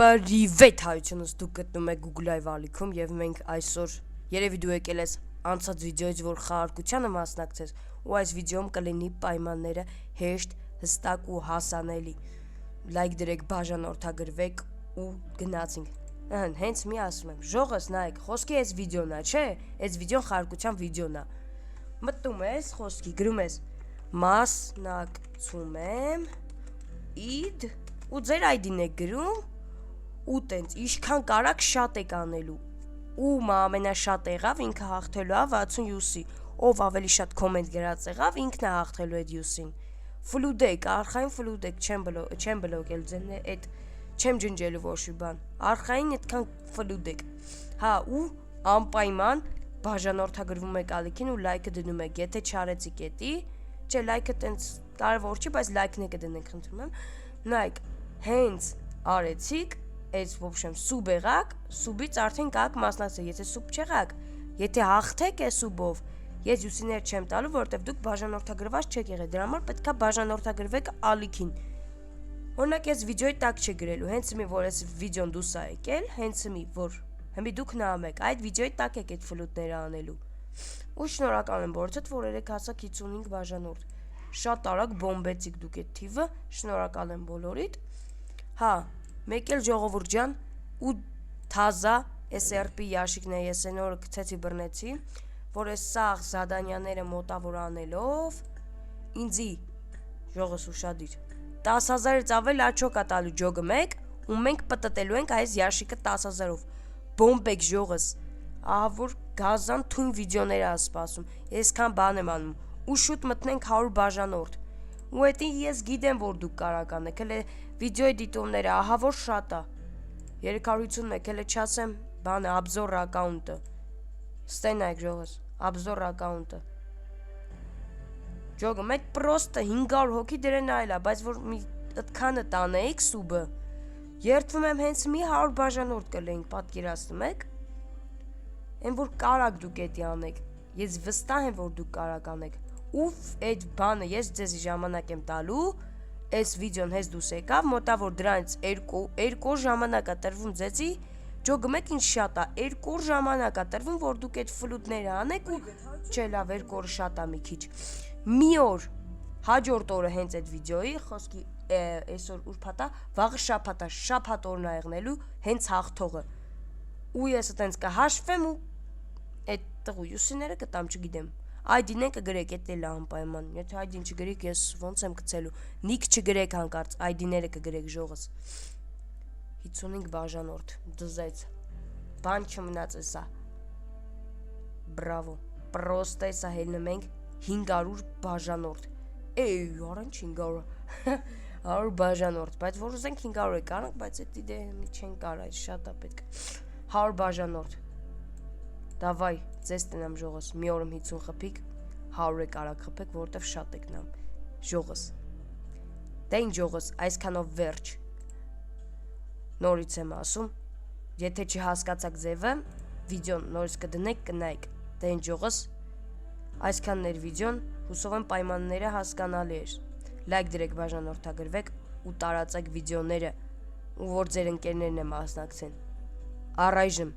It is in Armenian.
Պրիվետ հայությունս դուք գտնում եք Google Live ալիքում եւ մենք այսօր երևի դու եկել ես անցած վիդեոից որ խաղարկությանը մասնակցես ու այս վիդեոում կլինի պայմանները հեշտ, հստակ ու հասանելի։ Լայք դրեք, բաժանորդագրվեք ու գնացինք։ Հենց մի ասում եմ, ժողս նայեք, խոսքի այս վիդեոն է, չէ՞։ Այս վիդեոն խաղարկության վիդեոն է։ Մտնում ես, խոսքի գրում ես մասնակցում եմ id ու ձեր ID-ն եք գրում ու տենց ինչքան կարաք շատ եք անելու ում ամենաշատ եղավ ինքը հաղթելու է 60+-ի ով ավելի շատ կոմենտ գրած եղավ ինքն է հաղթելու այդ յուսին ֆլուդեք արխային ֆլուդեք չեմ բլոկել ձեն այդ չեմ ջնջելու ոչի բան արխային այդքան ֆլուդեք հա ու անպայման բաժանորդագրվում եք ալիքին ու լայքը դնում եք եթե չարեցիք էտի չէ լայքը տենց կարևոր չի բայց լայքն եք դնենք խնդրում եմ նայեք հենց արեցիք Այս ոբշեմ սուբ եղաք, սուբից արդեն կաք մասնակցել, եթե սուբ չեղաք, եթե հաղթեք է սուբով, ես յուսիներ չեմ տալու, որտև դուք բաժանորդագրված չեք եղել, դրա համար պետք է բաժանորդագրվեք ալիքին։ Օրինակ ես վիդեոյի տակ չի գրելու, հենց մի որ այս վիդեոն դուս է եկել, հենց մի որ հիմի դուք նայում եք, այդ վիդեոյի տակ եք այդ ֆլուտները անելու։ Ու շնորհակալ եմ որցդ, որ երեք հասակ 55 բաժանորդ։ Շատ արագ բոմբեցիք դուք այդ թիվը, շնորհակալ եմ բոլորիդ։ Հա Մեկ էլ ժողովուրդ ջան ու թազա SRP ящикն է ես այն օրը գցեցի բռնեցի որ այս սաղ զադանյաները մոտավոր անելով ինձի ժողս ուշադիր 10,000-ից ավել աչոք է տալու ջոգը մեկ ու մենք պտտելու ենք այս ящикը 10,000-ով բոմբեք ժողս ահա որ գազան թույն վիդեոներ է սպասում ես քան բան եմ անում ու շուտ մտնենք 100 բաժանորդ ու էդի ես գիտեմ որ դուք կարակ անեք հələ վիդեոյի դիտումները ահա որ շատ է 351 հələ չասեմ բանը обзор account-ը ստենայք ժողս обзор account-ը ջոգը մեկ պրոստը 500 հոգի դրեն այլա բայց որ մի այդքանը տանեիք սուբը երդվում եմ հենց մի 100 բաժանորդ կլենք պատկերացնում եք այն որ կարակ դուք էդի անեք ես վստահ եմ որ դուք կարակ անեք Ուֆ, այդ բանը ես ձեզի ժամանակ եմ տալու, այս վիդեոն հեզ դուս եկավ, մոտավոր դրանից երկու ժամանակ է տրվում ձեզի, ջոգը մեկ ինչ շատ է, 2 ժամանակ է տրվում, որ դուք այդ ֆլուտները անեք ու չէ լավ, 2 օրը շատ է մի քիչ։ Մի օր, հաջորդ օրը հենց այդ վիդեոյի, խոսքի այսօր ուրբաթ է, վաղը շաբաթ է, շաբաթ օրն է եղնելու հենց հաղթողը։ Ու ես այտենց կհաշվեմ ու այդ տղու յուսիները կտամ չգիտեմ։ ID-ն կգրեք, էդ էլ անպայման, եթե ID-ն չգրեք, ես ոնց եմ գցելու, նիք չգրեք հանկարծ, ID-ները կգրեք ժողս, 55 բաժանորդ, դզեց, բան չմնաց էսա, բրավո, պրոստ էսա հելնում ենք 500 բաժանորդ, արանչ 500, 100 բաժանորդ, բայց որ ուզենք 500 է կարանք, բայց էդ իդե մի չեն կարա, շատ է պետք, 100 բաժանորդ, Դավայ, ձեզ տնամ ժողս, մի օրում 50 խփիկ, 100 կարակ խփեք, որտև շատ եք նամ, ժողս, դե ինչ ժողս, այսքանով վերջ, նորից եմ ասում, եթե չհասկացակ ձևը, վիդեոն նորից կդնեք, կնայք, դե ինչ ժողս, այսքանն էր վիդեոն, հուսով եմ պայմանները հասկանալի էր, լայք դրեք բաժանորդագրվեք ու տարածեք վիդեոները, ու որ ձեր ընկերներն եմ մասնակցեն, առայժմ